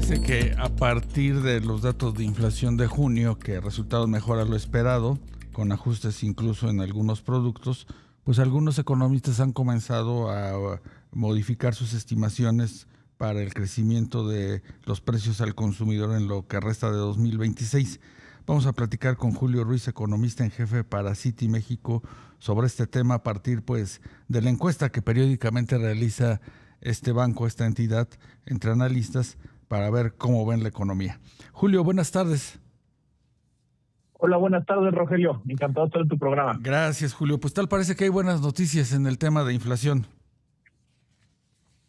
Fíjese que a partir de los datos de inflación de junio, que resultaron mejor a lo esperado, con ajustes incluso en algunos productos, pues algunos economistas han comenzado a modificar sus estimaciones para el crecimiento de los precios al consumidor en lo que resta de 2026. Vamos a platicar con Julio Ruiz, economista en jefe para Citi México, sobre este tema a partir pues de la encuesta que periódicamente realiza este banco, esta entidad, entre analistas, para ver cómo ven la economía. Julio, buenas tardes. Hola, buenas tardes, Rogelio. Encantado de estar en tu programa. Gracias, Julio. Pues tal parece que hay buenas noticias en el tema de inflación.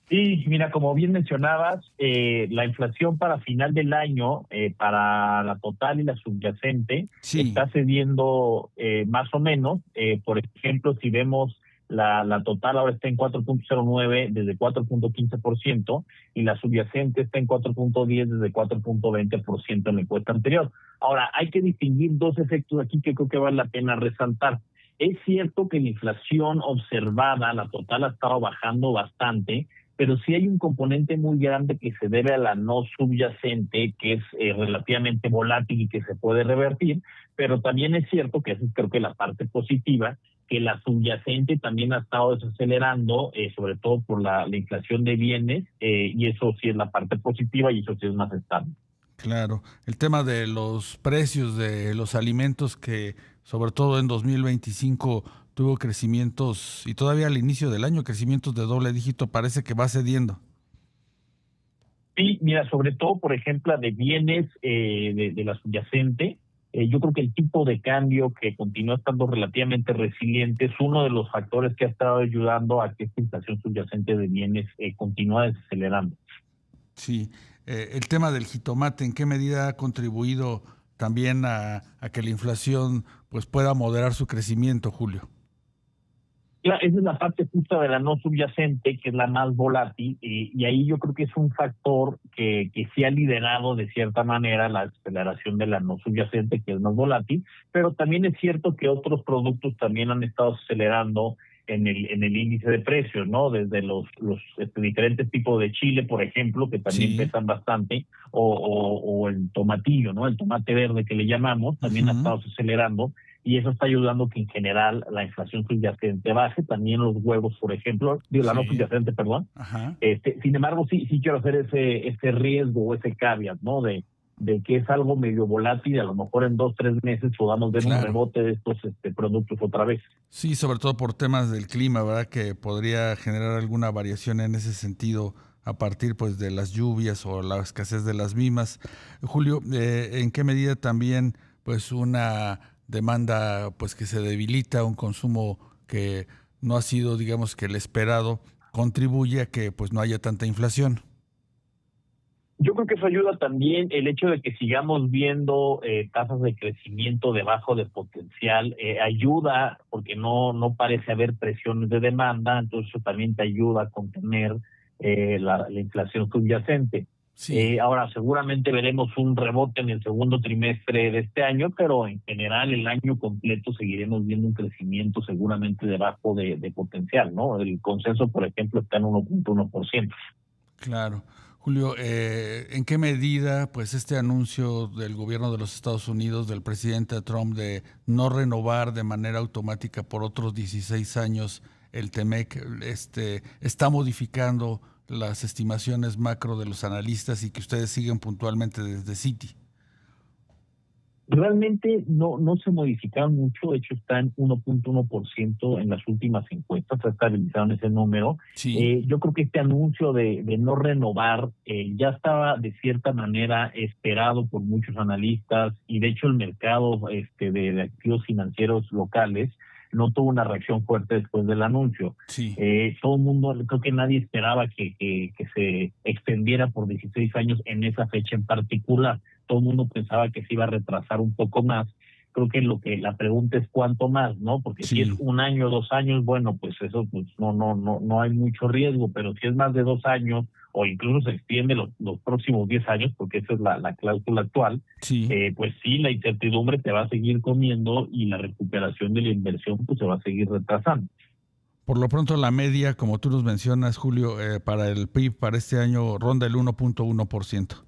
Sí, mira, como bien mencionabas, la inflación para final del año, para la total y la subyacente, está cediendo más o menos. Por ejemplo, si vemos la total ahora está en 4.09 desde 4.15% y la subyacente está en 4.10 desde 4.20% en la encuesta anterior. Ahora, hay que distinguir dos efectos aquí que creo que vale la pena resaltar. Es cierto que la inflación observada, la total, ha estado bajando bastante, pero sí hay un componente muy grande que se debe a la no subyacente, que es relativamente volátil y que se puede revertir, pero también es cierto que esa es creo que la parte positiva, que la subyacente también ha estado desacelerando, sobre todo por la inflación de bienes, y eso sí es la parte positiva y eso sí es más estable. Claro, el tema de los precios de los alimentos que sobre todo en 2025 tuvo crecimientos y todavía al inicio del año crecimientos de doble dígito, parece que va cediendo. Sí, mira, sobre todo, por ejemplo, de bienes de la subyacente, yo creo que el tipo de cambio que continúa estando relativamente resiliente es uno de los factores que ha estado ayudando a que esta inflación subyacente de bienes continúe desacelerando. Sí, el tema del jitomate, ¿en qué medida ha contribuido también a que la inflación pues pueda moderar su crecimiento, Julio? Esa es la parte justa de la no subyacente, que es la más volátil, y ahí yo creo que es un factor que sí ha liderado de cierta manera la aceleración de la no subyacente, que es más volátil, pero también es cierto que otros productos también han estado acelerando en el índice de precios, ¿no? Desde los diferentes tipos de chile, por ejemplo, que también pesan bastante, o el tomatillo, ¿no? El tomate verde que le llamamos, también ha estado acelerando, y eso está ayudando que en general la inflación subyacente baje, también los huevos, por ejemplo, la no subyacente, perdón. Sin embargo, sí quiero hacer ese riesgo o ese caveat, ¿no? De que es algo medio volátil y a lo mejor en 2-3 meses podamos ver un rebote de estos productos otra vez. Sí, sobre todo por temas del clima, ¿verdad? Que podría generar alguna variación en ese sentido a partir pues de las lluvias o la escasez de las mismas. Julio, ¿en qué medida también pues una demanda pues que se debilita, un consumo que no ha sido digamos que el esperado, contribuye a que pues no haya tanta inflación? Yo creo que eso ayuda también el hecho de que sigamos viendo tasas de crecimiento debajo de potencial, ayuda porque no parece haber presiones de demanda, entonces eso también te ayuda a contener la inflación subyacente. Ahora, seguramente veremos un rebote en el segundo trimestre de este año, pero en general el año completo seguiremos viendo un crecimiento seguramente debajo de potencial, ¿no? El consenso, por ejemplo, está en 1.1%. Claro. Julio, ¿en qué medida pues este anuncio del gobierno de los Estados Unidos, del presidente Trump, de no renovar de manera automática por otros 16 años el TEMEC, está modificando las estimaciones macro de los analistas y que ustedes siguen puntualmente desde Citi? Realmente no se modificaron mucho, de hecho está en 1.1% en las últimas encuestas, se ha estabilizado en ese número. Yo creo que este anuncio de no renovar ya estaba de cierta manera esperado por muchos analistas y de hecho el mercado de activos financieros locales no tuvo una reacción fuerte después del anuncio. Todo el mundo, creo que nadie esperaba que se extendiera por 16 años en esa fecha en particular. Todo el mundo pensaba que se iba a retrasar un poco más. Creo que la pregunta es cuánto más, ¿no? Porque si es 1 año, 2 años, bueno, pues eso pues no hay mucho riesgo, pero si es más de 2 años o incluso se extiende los próximos 10 años, porque esa es la cláusula actual, pues sí, la incertidumbre te va a seguir comiendo y la recuperación de la inversión pues se va a seguir retrasando. Por lo pronto la media, como tú nos mencionas, Julio, para el PIB para este año ronda el 1.1%.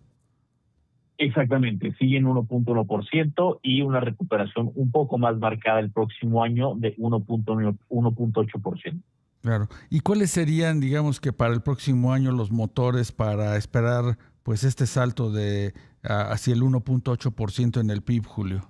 Exactamente, sigue en 1.1% y una recuperación un poco más marcada el próximo año de 1.8%. Claro. ¿Y cuáles serían, digamos que para el próximo año, los motores para esperar pues este salto de hacia el 1.8% en el PIB, Julio?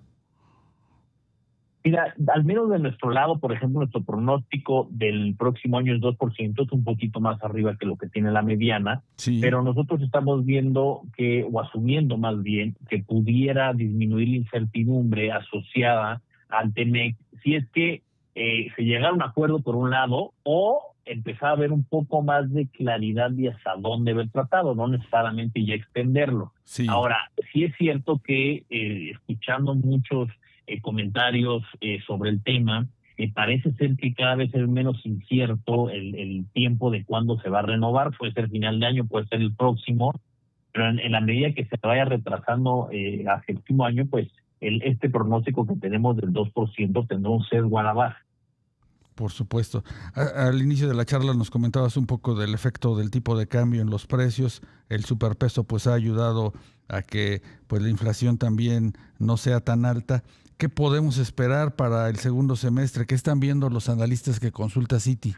Mira, al menos de nuestro lado, por ejemplo, nuestro pronóstico del próximo año es 2%, es un poquito más arriba que lo que tiene la mediana, Sí. pero nosotros estamos viendo que, o asumiendo más bien, que pudiera disminuir la incertidumbre asociada al TEMEC si es que se llegara a un acuerdo por un lado o empezar a ver un poco más de claridad de hasta dónde va el tratado, no necesariamente ya extenderlo. Sí. Ahora, sí es cierto que escuchando muchos comentarios sobre el tema, parece ser que cada vez es menos incierto el tiempo de cuándo se va a renovar, puede ser final de año, puede ser el próximo, pero en la medida que se vaya retrasando hacia el último año, pues este pronóstico que tenemos del 2% tendrá un sesgo a la baja. Por supuesto. Al inicio de la charla nos comentabas un poco del efecto del tipo de cambio en los precios. El superpeso pues ha ayudado a que pues la inflación también no sea tan alta. ¿Qué podemos esperar para el segundo semestre? ¿Qué están viendo los analistas que consulta Citi?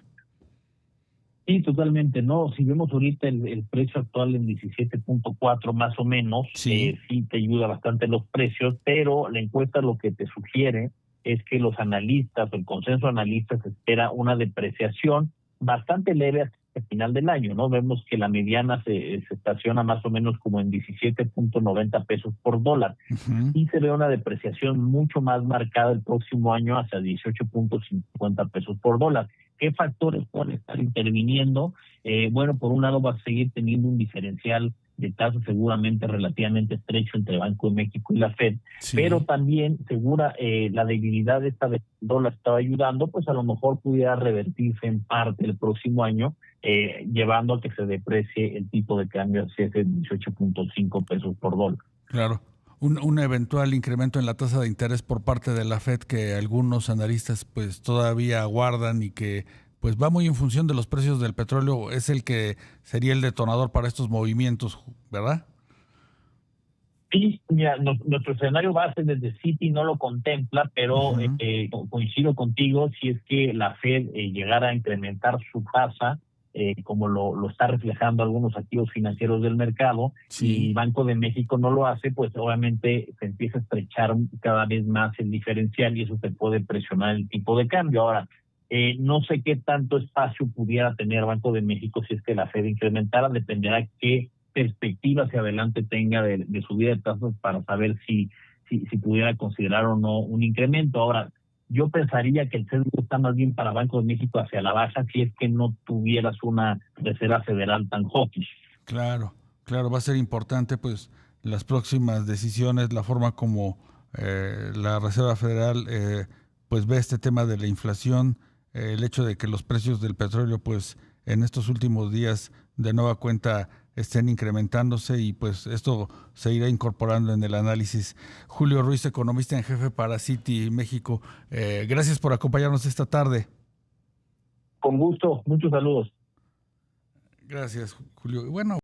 Sí, totalmente, ¿no? Si vemos ahorita el precio actual en 17.4 más o menos, Sí. sí te ayuda bastante los precios, pero la encuesta lo que te sugiere es que los analistas, o el consenso de analistas espera una depreciación bastante leve hasta el final del año, ¿no? Vemos que la mediana se estaciona más o menos como en 17.90 pesos por dólar. Uh-huh. Y se ve una depreciación mucho más marcada el próximo año hacia 18.50 pesos por dólar. ¿Qué factores pueden estar interviniendo? Bueno, por un lado va a seguir teniendo un diferencial de tasas seguramente relativamente estrecho entre Banco de México y la Fed, Sí. pero también la debilidad de esta del dólar estaba ayudando, pues a lo mejor pudiera revertirse en parte el próximo año, llevando a que se deprecie el tipo de cambio hacia ese 18.5 pesos por dólar. Claro. Un eventual incremento en la tasa de interés por parte de la Fed que algunos analistas pues todavía aguardan y que pues va muy en función de los precios del petróleo, es el que sería el detonador para estos movimientos, ¿verdad? Sí, mira, nuestro escenario base desde Citi no lo contempla, pero coincido contigo, si es que la Fed llegara a incrementar su tasa, como lo está reflejando algunos activos financieros del mercado, Sí. y Banco de México no lo hace, pues obviamente se empieza a estrechar cada vez más el diferencial y eso te puede presionar el tipo de cambio. Ahora, no sé qué tanto espacio pudiera tener Banco de México si es que la Fed incrementara, dependerá qué perspectiva hacia adelante tenga de subida de tasas para saber si pudiera considerar o no un incremento. Ahora, yo pensaría que el sesgo está más bien para Banco de México hacia la baja si es que no tuvieras una Reserva Federal tan hawkish. Claro, claro, va a ser importante pues las próximas decisiones, la forma como la Reserva Federal pues ve este tema de la inflación, el hecho de que los precios del petróleo pues en estos últimos días de nueva cuenta estén incrementándose y pues esto se irá incorporando en el análisis. Julio Ruiz, economista en jefe para Citi México, gracias por acompañarnos esta tarde. Con gusto, muchos saludos. Gracias, Julio. Bueno.